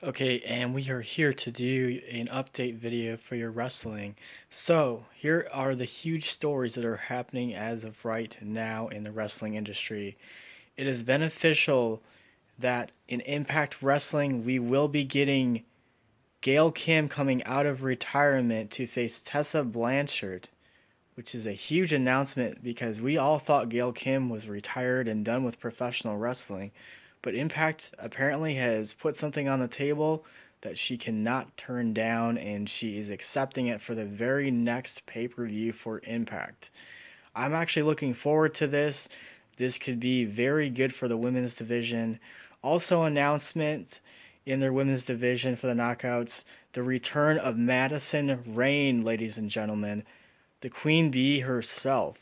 Okay, and we are here to do an update video for your wrestling. So, here are the huge stories that are happening as of right now in the wrestling industry. It is beneficial that in Impact Wrestling, we will be getting Gail Kim coming out of retirement to face Tessa Blanchard, which is a huge announcement because we all thought Gail Kim was retired and done with professional wrestling. But Impact apparently has put something on the table that she cannot turn down, and she is accepting it for the very next pay per view for Impact. I'm actually looking forward to this. This could be very good for the women's division. Also, announcement in their women's division for the knockouts, the return of Madison Rayne, ladies and gentlemen. The Queen Bee herself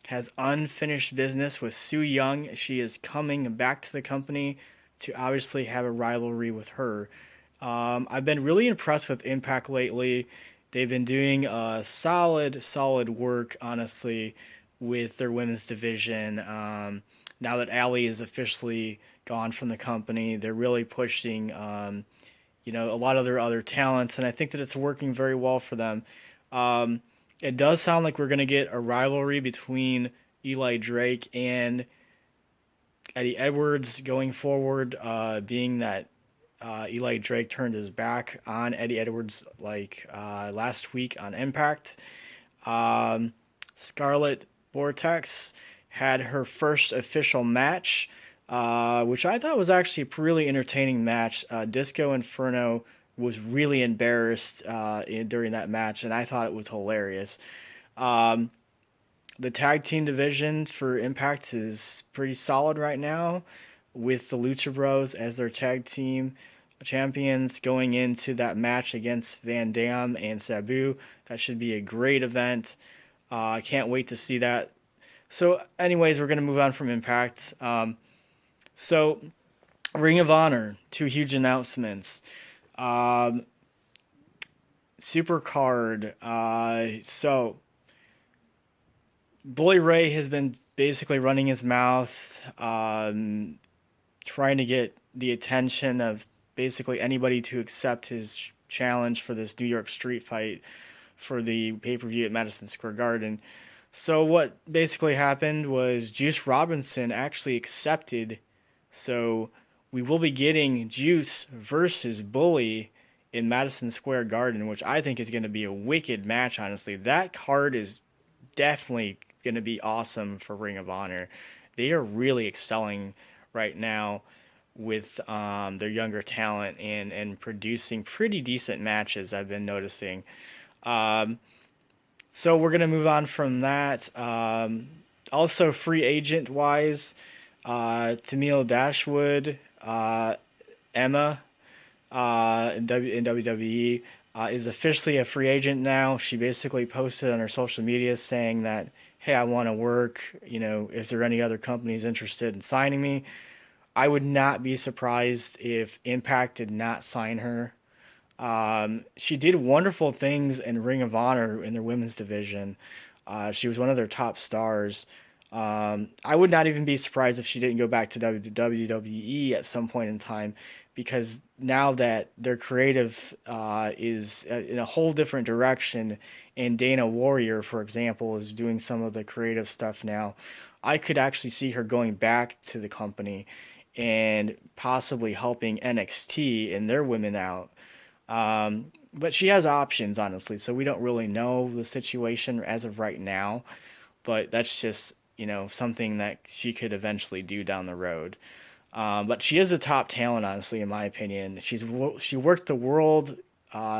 has unfinished business with Su Yung. She is coming back to the company to obviously have a rivalry with her. I've been really impressed with Impact lately. They've been doing solid work, honestly, with their women's division. Now that Allie is officially gone from the company, they're really pushing, a lot of their other talents, and I think that it's working very well for them. Um, it does sound like we're going to get a rivalry between Eli Drake and Eddie Edwards going forward, being that Eli Drake turned his back on Eddie Edwards like last week on Impact. Um, Scarlett Vortex had her first official match, which I thought was actually a really entertaining match. Disco Inferno was really embarrassed during that match, and I thought it was hilarious. Um, the tag team division for Impact is pretty solid right now, with the Lucha Bros as their tag team champions going into that match against Van Dam and Sabu. That should be a great event. I can't wait to see that. So, anyways, we're going to move on from Impact. So, Ring of Honor, two huge announcements. Um, Supercard. Bully Ray has been basically running his mouth, trying to get the attention of basically anybody to accept his challenge for this New York street fight for the pay per view at Madison Square Garden. So, what basically happened was Juice Robinson actually accepted. So, we will be getting Juice versus Bully in Madison Square Garden, which I think is going to be a wicked match, honestly. That card is definitely going to be awesome for Ring of Honor. They are really excelling right now with their younger talent and producing pretty decent matches, I've been noticing. Um, so we're going to move on from that. Also, free agent wise, Tamil Dashwood, Emma in WWE, is officially a free agent now. She basically posted on her social media saying that, hey, I want to work. Is there any other companies interested in signing me? I would not be surprised if Impact did not sign her. She did wonderful things in Ring of Honor in their women's division. She was one of their top stars. I would not even be surprised if she didn't go back to WWE at some point in time, because now that their creative is in a whole different direction, and Dana Warrior, for example, is doing some of the creative stuff now, I could actually see her going back to the company and possibly helping NXT and their women out. But she has options, honestly, so we don't really know the situation as of right now. But that's just, something that she could eventually do down the road. But she is a top talent, honestly, in my opinion. She worked the world.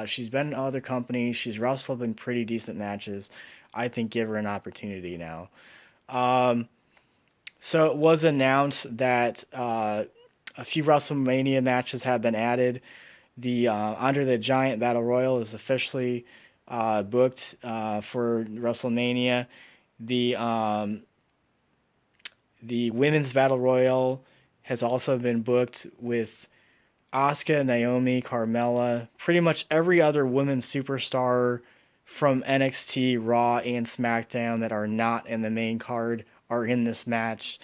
She's been in other companies. She's wrestled in pretty decent matches. I think give her an opportunity now. Um, so it was announced that a few WrestleMania matches have been added. The Andre the Giant Battle Royal is officially booked for WrestleMania. The um, the Women's Battle Royal has also been booked with Asuka, Naomi, Carmella, pretty much every other women's superstar from NXT, Raw, and SmackDown that are not in the main card are in this match.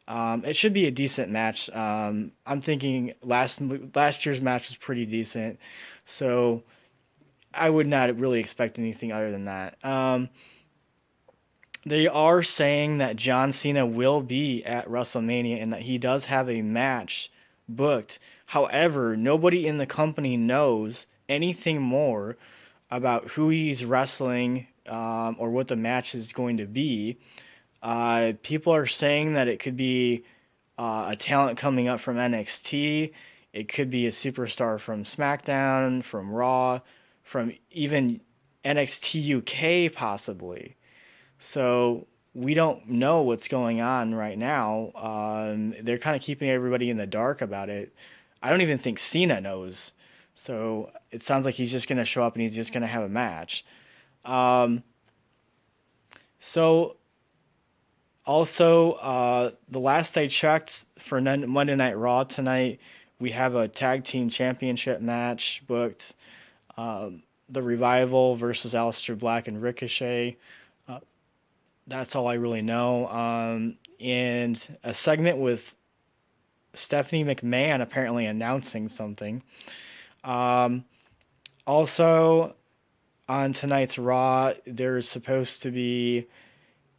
It should be a decent match. I'm thinking last year's match was pretty decent, so I would not really expect anything other than that. They are saying that John Cena will be at WrestleMania and that he does have a match booked. However, nobody in the company knows anything more about who he's wrestling, or what the match is going to be. People are saying that it could be a talent coming up from NXT. It could be a superstar from SmackDown, from Raw, from even NXT UK possibly. So we don't know what's going on right now. They're kind of keeping everybody in the dark about it. I don't even think Cena knows. So it sounds like he's just going to show up and he's just going to have a match. Um, so also, the last I checked for Monday Night Raw tonight, we have a tag team championship match booked. The Revival versus Aleister Black and Ricochet. Uh, that's all I really know. And a segment with Stephanie McMahon apparently announcing something. Um, Also, on tonight's Raw, there's supposed to be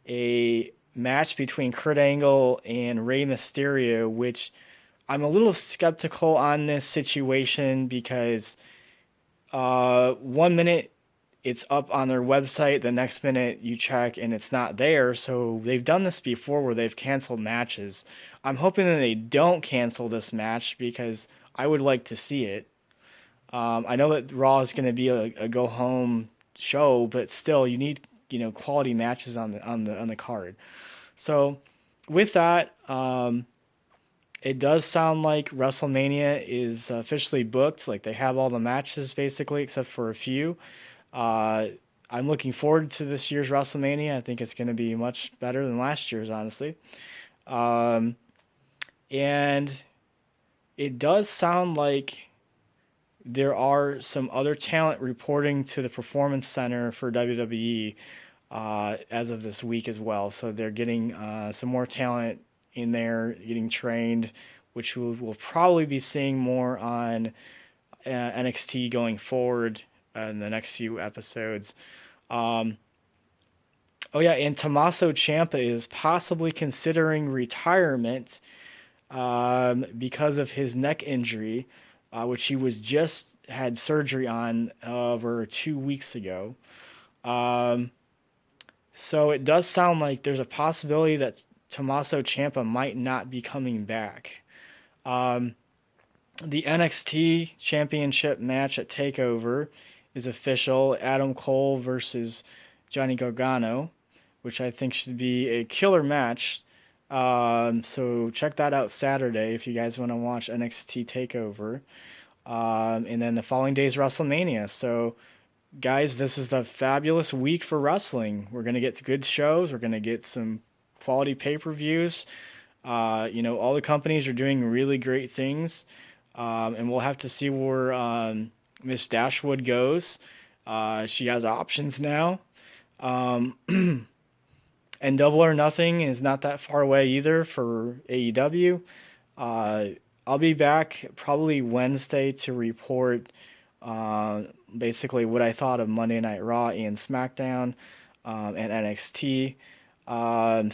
a match between Kurt Angle and Rey Mysterio, which I'm a little skeptical on this situation because 1 minute it's up on their website, the next minute you check and it's not there. So they've done this before where they've canceled matches. I'm hoping that they don't cancel this match because I would like to see it. I know that Raw is going to be a go home show, but still, you need quality matches on the card. So, with that, it does sound like WrestleMania is officially booked. Like they have all the matches basically, except for a few. Uh, I'm looking forward to this year's WrestleMania. I think it's going to be much better than last year's, honestly. Um, and it does sound like there are some other talent reporting to the Performance Center for WWE as of this week as well. So they're getting some more talent in there, getting trained, which we'll probably be seeing more on NXT going forward in the next few episodes. Um, oh yeah, and Tommaso Ciampa is possibly considering retirement because of his neck injury, which he was just had surgery on over 2 weeks ago. Um, so it does sound like there's a possibility that Tommaso Ciampa might not be coming back. Um, the NXT Championship match at Takeover is official. Adam Cole versus Johnny Gargano, which I think should be a killer match. So check that out Saturday if you guys want to watch NXT Takeover. And then the following day is WrestleMania. So, guys, this is the fabulous week for wrestling. We're going to get good shows. We're going to get some quality pay-per-views. All the companies are doing really great things. And we'll have to see where Miss Dashwood goes. She has options now. Um, and Double or Nothing is not that far away either for AEW. Uh, I'll be back probably Wednesday to report basically what I thought of Monday Night Raw and SmackDown, and NXT.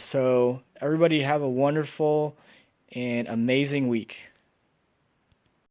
So everybody have a wonderful and amazing week.